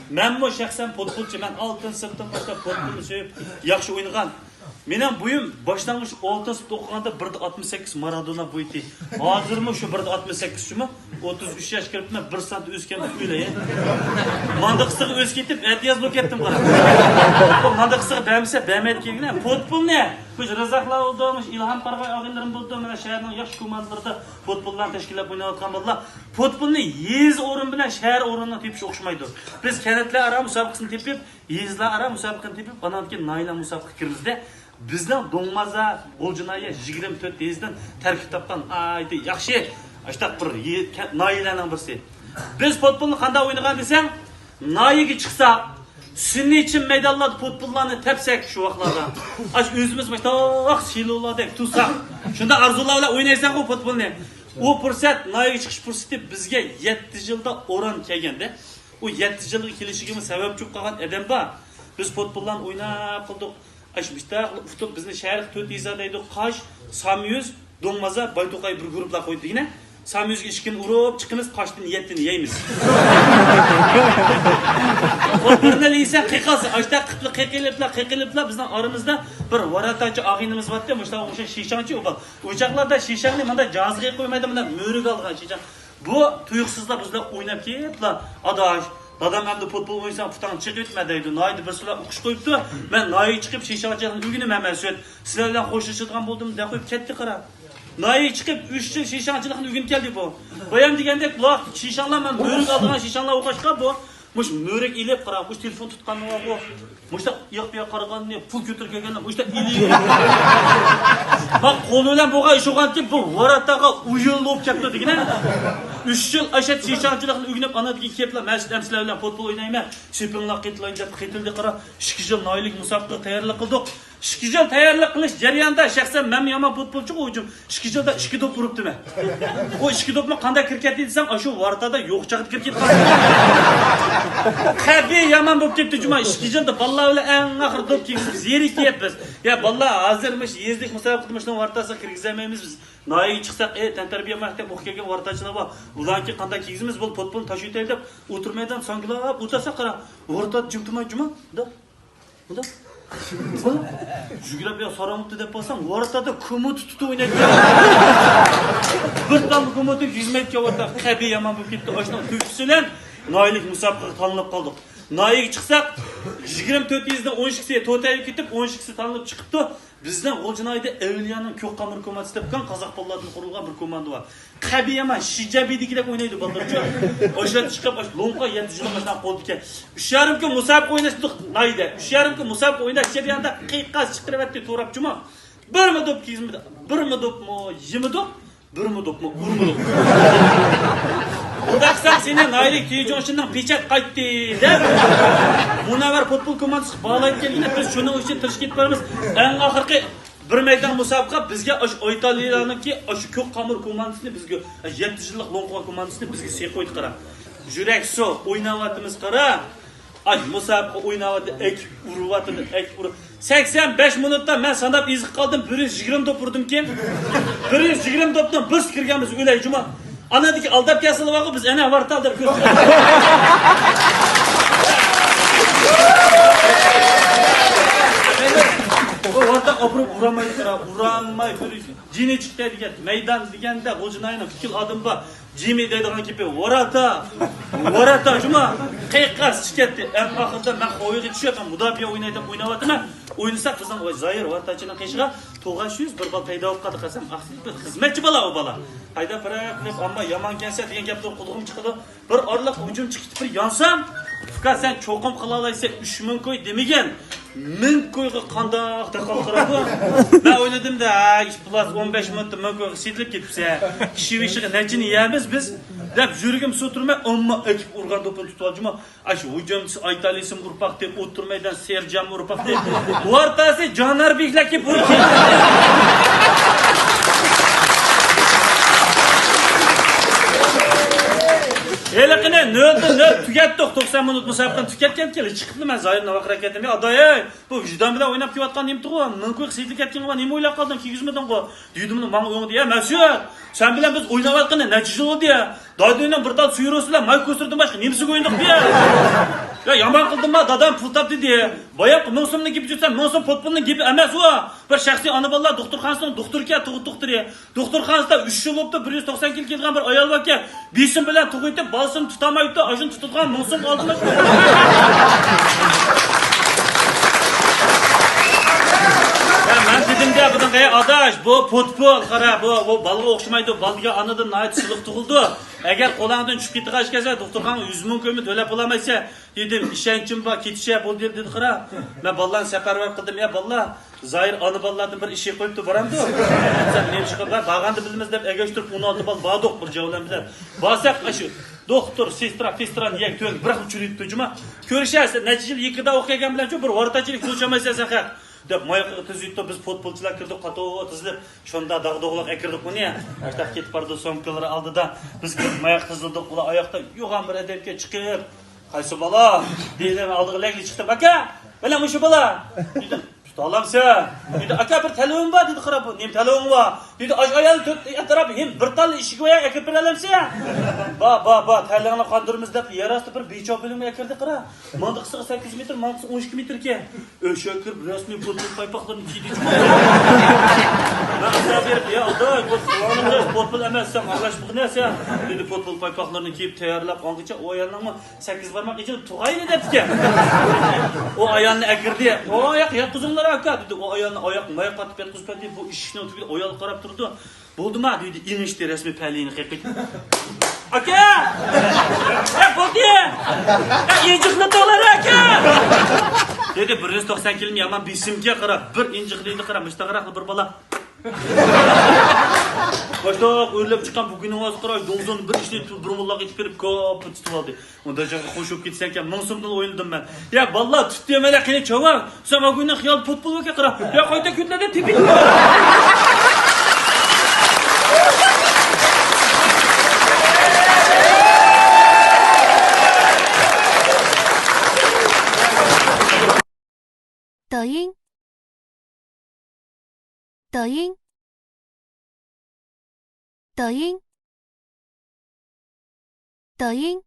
Ben bu şahsen futbolcu, ben altın sınıftan başlap futbolunu sevip yaxşı oynagan. Menem buyum başlangıç altın sınıfta okuğanda 1.68 Maradona boyutu. Hazır mı şu 1.68 şu mu? 33 yaş kiripme 1 sant öskende öyle ya. Mandakısığı öz ketip etiyaz bu kettim kara. Mandakısığı beğenmişse beğenmedi ki yine. Futbol ne? Biz rızaklar olduğumuz, İlham Pargay ağınlarım bulduğum şehirden yaş kumandalarda futboldan teşkilat oynayatkan buldular. Futbolunu 100 orun bilen şehir orununa tepişi okşumaydı. Biz kenetli ara musabıkısını tepip, 100'li ara musabıkını tepip, bana ki Nail'a musabıkı kirimizde bizden Donmaza, Bolcunay'a 24 denizden terkip tapkan aydı. Yaxşı, açtak bir Nail'a'nın birisi. Biz futbolunu kanda oynayan desen, Nail'e çıksa, Sünni için meydallarda futbollarını tepsek şu vaklarda. Aç özümüz başta şiloladık, tutsak. Şunda arzularla oynaysan o futbolunu. O fırsat, Nail'e çıkış fırsatı bizge 7 yılda oran kelgende. O 7 yıllık kelişigimiz sebep çok kalan edem var. Biz futbollarını oynap kıldık. Aşmışta futbol bizni şehir 4 izadaydı. Kaş, Samyüz, Donmaza, Baytokay bir grupla koydu yine. Samyüzge işkin urup çıkınız kaçtın niyetini yeyimiz. O birine liysen kıykası. Açta kıykılıpla bizden aramızda bir varatacı ağinimiz var diye. Başta o şişancı o bak. Uçaklarda şişanlı manda cazgıya koymaydı manda mörük algan şişan. Bu tuyuksuzla bizde oynap kiyip la adaş. Dadam hem de futbol oynasam putan çık etmediydi. Naydı bir sıra okuş koyuptu. Ben Nay'ı çıkıp şişancıların ülgünü hemen söyledi. Sizlerden hoşlaşılgan buldum da koyup ketti kara. Nay'ı çıkıp 3 yıl şişancılığın ülgün geldi bu. Bayam degende kulak şişanla ben mörük aldığına şişanla okaşka bu. Muş mörek ilep kara, muş telefon tutkan var bu. Muşta yakpıya karagan ne, pul götür kelgende, muşta ilip. Bak koluyla boğa iş oğan ki bu varatağa uyuğlu olup çaktı degine. 3 yıl aşet şişancılığın ülgünüp ana degen kepla, məşid əmsilərlə futbol oynayma. Şempionlar qetiləyince qetildi qara, 2 yıl Naylik musabıqı tayarlıq qıldıq. 2 yıl tayarlıq qilish jarayonida şahsen men yaman futbolchi o'yinchim 2 yilda 2 top uribdi men. O 2 topni qanday kirketdi desam, shu vartada yo'q chaqib kirketdi. Qabi yaman bo'lib ketdi juma 2 yilda ballar bilan eng oxir top kiyib zeri kiyapmiz. Ya ballar hozirmish yezdik musobaqa qilmishdan vartasi kirgizamaymiz biz. Nayiga chiqsak, tantarbiya maktab o'qib kelgan vartachilar bor. Ularki qanday kiygizimiz bo'l futbolni tashiyotay deb o'tirmaydan sanglab o'tasa qara. Varta jimtimay juma. Bunda Jugulab ya soramıptı deb bolsam, vartada kumut tutib o'ynaydi. Bir tam kumut 100 metrga o'tdi. Qabi yaman bo'lib ketdi. Oshna tüksülen Naylik musobaqa tanlab qoldik. Nayiga chiqsak 24 yilda 12 to'tayib ketib 12 tanlab chiqibdi. Bizden G'o'jinoyda Evliyaning ko'k qamir komandasi debkan qozoq bolalardan qurilgan bir komanda bor. Qabi yaman Shijabidikida o'ynaydi bolalarcha. O'sha chiqib Lonqa 7 yil boshdan qoldi ekan. 3,5 kun musobaqa o'ynashdik Nayda. 3,5 kun musobaqa o'ynash jarayonida qiyiqqas chiqiribdi to'rab juma. Bir mi dop kizmidi? Bir mi dopmi? 20 dop? Bir mi dopmi? Urmi dop. Udaqsan seni Naylik Tejonshindan pechat qaytdi deb. Munavar futbol komandasi bağlayıp kelganda biz shuning uchun tirishib ketamiz. Eng oxirgi bir maydon musobaqa bizga Italiyalarniki shu ko'k qamir komandasini bizga 7 yillik Lonqa komandasini bizga sey qo'ydi qara. Yurak so o'ynayapmiz qara. Ay musobaqa o'ynayapti, ek uryapti, ek ur. 85 minutda men sanab ezib qoldim. 120 top urdim kim? 120 topdan biz kirganmiz o'lay juma. Anadaki aldap kesildi vakı biz ene varta aldap kötü. O varta apırıp uğramayı cini çıktı diye meydan digende G'o'jinoyning fikil adım var. Jimi deydigan kipi varata juma qiyiqqas chiqatdi. En oxirida men qo'yiga tushyapman. Mudofiya o'ynaydim, o'ynayapman. O'ynasak bizdan Zoir vartachining qishiga 900 bir bal paydo bo'lib qoldi qasam. Aqsizlik xizmatchi bola o bola. Hayda faraqlib amma yomon kelsa degan gapni qulog'im chiqdi. Bir orliq hujum chiqib bir yonsam, Fuka sen cho'qim qila olaysa 3000 ko'y demagan. 1000 ko'yga qandoq taqal qiladi. Men o'yladim da, plus 15 minutda 1000 ko'yga setilib ketibsa, kishi vishiga nechini yeyamiz biz? Deb yurgim so'tirmay, ammo ekib urgan to'pni tutib oldim. Ash hujumchisi Aytalisim urpaq deb o'tirmaydan Serjam urpaq deb. O'rtasi Jonarbeklar kelib urib ketdi. Eliqine nöldü tükettik 90 minut musabaqani tüketken keli chiqibdi men Zoirni vaqt harakatimi aday bu vijdon bilan o'ynab kelayotgan nimti qo'y mumkin siydik ketgan va nima o'ylab qolding 200 mingdan qo'y deydimni men o'ngdi ya Mas'ud sen bilan biz o'ynayotganda natija bo'ldi ya Doydo'ydan bir dal suyurosizlar may ko'stirdim boshqa nimasiga o'ynadik ya Ya yaman kıldım mı dadam pul taptı diye. Bayağı monsumlu gibi жүрсем, monsum potpulun gibi emas o. Bir şahsi ana balla doktorxonasida doktorga tug'ib ya. Doktorxonasida 3 yil bo'libdi, 190 kg kelgan bir ayol bor ekan. Besim bilan tug'itib, balsini tutamaydi, ajin tutadigan monsum oldima. Ben dedim de bunun kaya adaş bu potpol kara bu balga okşamaydı balga anadan nayet sılık tuğuldu. Eğer kolağından çıkıp gitti kaç kese doktorkan 100 bin kömü töle bulamaysa dedim işençim var ketişe bol dedi kara. Ben ballan seferber kıldım ya balla. Zahir anı ballardan bir işe koyup da varamdı. Sen ne çıkıplar bağandı bilmez de egeştirip 16 bal bağ doktor cevablan bizer. Bağsak aşı. Doktor, sestra, festran yek tön bırak uçuruyup tucuma. Körüşerse neticeli yıkıda okuyan bilen çok bir ortacılık kılçamaysa sen hak. Dep mayaqqa tizitdi biz futbolchilar kirdik qatov tizilib shunda dag'dug'liq akirdik buni ashta ketib bordi somkalar oldida biz mayaq tizildik ular oyoqda yo'g'an bir adamga chiqib qaysi bola deydi oldiga chiqdi aka bilan o'sha bola dedim tutolamsa dedi aka bir telefon bor dedi qarab nim telefon bor dedi ayol atrofga hem bir tal eshik voya akib beralamsa ba talag'ini qondirmiz deb yerasti bir bechoq bilimga kirdi qara mandiqsi 8 metr mandiqsi 12 metr ekan o'sha kirib rasmiy futbol paypoqlarini kiydi ben asla berib ya alday futbol emas sen aralashib qilnasan dedi futbol paypoqlarini kiyib tayyorlab qolguncha o ayolning 8 barmoq ichilib tug'ayli debdi o ayolni akirdi o oyoq yotqizinglar aka dedi o ayolni oyoq mayoq qatib yotqizib deb bu ishni o'tib ayol qarab turdi bo'ldimi dedi inishdi rasmiy palini qiqib aka bo'ldi injiqni to'lar aka dedi 190 kg yaman besimga qarab bir injiqlikni qarab mustaqaraq bir bola Başta o'ylab chiqqan bugunning o'zi qaray do'zon bir ishni bir mullaga aytib berib ko'p tutib oldi. Unda joyga qo'shib ketsan ekan, ming so'mdan o'ynadim men. Ya vallah tutdi mana qani cho'va. Sen bugunni xiyol futbolga qarab. Ya qayta kunlarda tepib. 抖音，抖音，抖音，抖音。